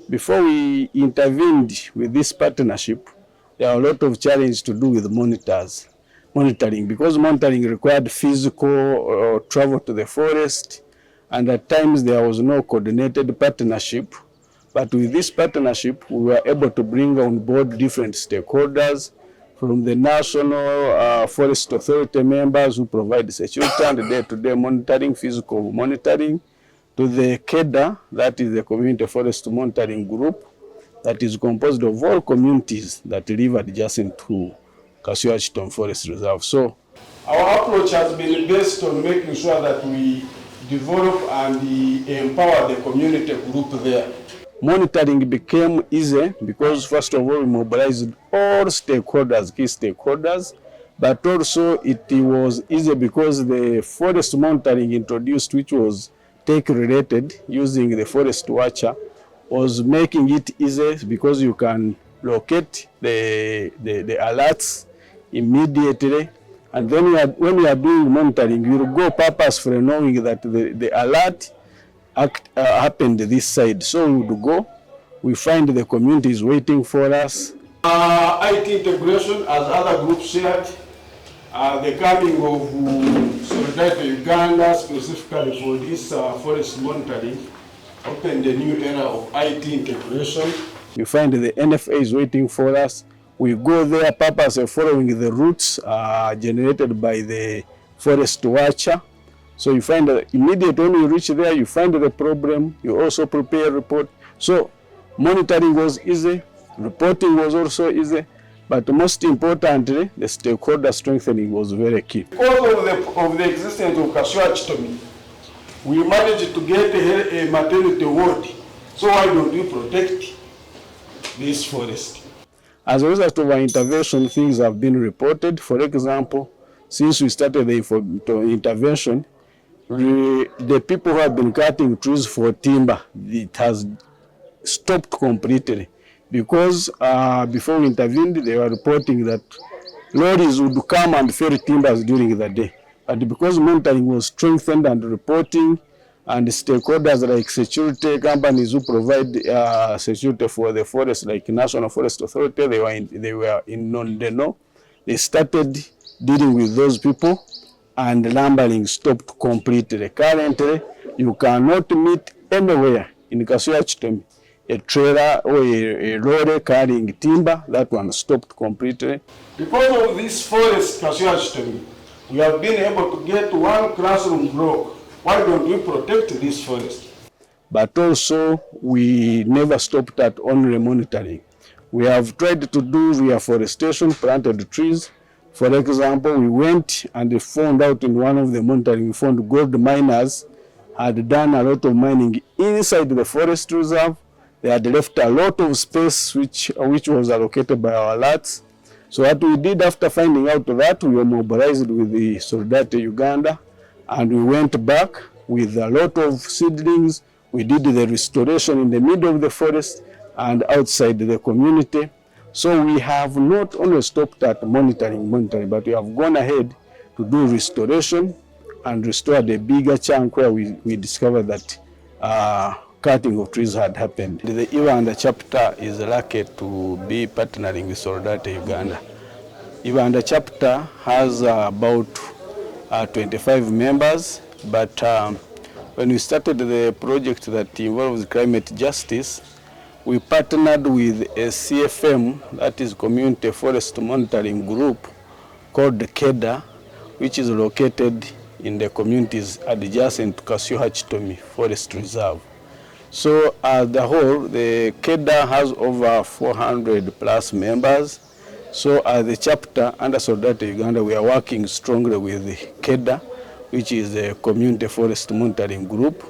Before we intervened with this partnership, there are a lot of challenges to do with monitoring, because monitoring required physical travel to the forest, and at times there was no coordinated partnership. But with this partnership, we were able to bring on board different stakeholders, from the National Forest Authority members who provide security and day-to-day monitoring, physical monitoring, to the KEDA, that is the Community Forest Monitoring Group, that is composed of all communities that live adjacent to Kasyoha-Kitomi Forest Reserve. So our approach has been based on making sure that we develop and empower the community group there. Monitoring became easy because, first of all, we mobilized all stakeholders, key stakeholders, but also it was easy because the forest monitoring introduced, which was tech-related, using the forest watcher, was making it easy because you can locate the alerts immediately. And then when you are doing monitoring, you will go purposefully knowing that the alert happened this side. So we would go, we find the community is waiting for us. IT integration, as other groups shared, the coming of Solidarity Uganda specifically for this forest monitoring opened a new era of IT integration. We find the NFA is waiting for us. We go there purposely following the routes generated by the forest watcher. So you find that immediately when you reach there, you find the problem, you also prepare a report. So monitoring was easy, reporting was also easy, but most importantly, the stakeholder strengthening was very key. Because of the existence of Kasyoha-Kitomi, we managed to get a maternity ward. So why don't we protect this forest? As a result of our intervention, things have been reported. For example, since we started the intervention, the people who have been cutting trees for timber, it has stopped completely, because before we intervened, they were reporting that lorries would come and fell timbers during the day. But because monitoring was strengthened and reporting, and stakeholders like security companies who provide security for the forest, like National Forest Authority, they were in the know. They started dealing with those people, and lumbering stopped completely. Currently, you cannot meet anywhere in Kasyoha-Kitomi a trailer or a lorry carrying timber. That one stopped completely. Because of this forest, Kasyoha-Kitomi, we have been able to get one classroom block. Why don't we protect this forest? But also, we never stopped at only monitoring. We have tried to do reforestation, planted trees. For example, we went and found out in one of the monitoring, we found gold miners had done a lot of mining inside the forest reserve. They had left a lot of space which was allocated by our alerts. So what we did after finding out that, we were mobilized with the Solidarity Uganda, and we went back with a lot of seedlings. We did the restoration in the middle of the forest and outside the community. So we have not only stopped at monitoring, but we have gone ahead to do restoration and restore the bigger chunk where we discovered that cutting of trees had happened. The Ibanda chapter is lucky to be partnering with Solidarity Uganda. Ibanda chapter has about 25 members, but when we started the project that involves climate justice, we partnered with a CFM, that is Community Forest Monitoring Group, called KEDA, which is located in the communities adjacent to Kasyoha-Kitomi Forest Reserve. So as the whole, the KEDA has over 400 plus members. So as the chapter under Solidarity Uganda, we are working strongly with the KEDA, which is the Community Forest Monitoring Group.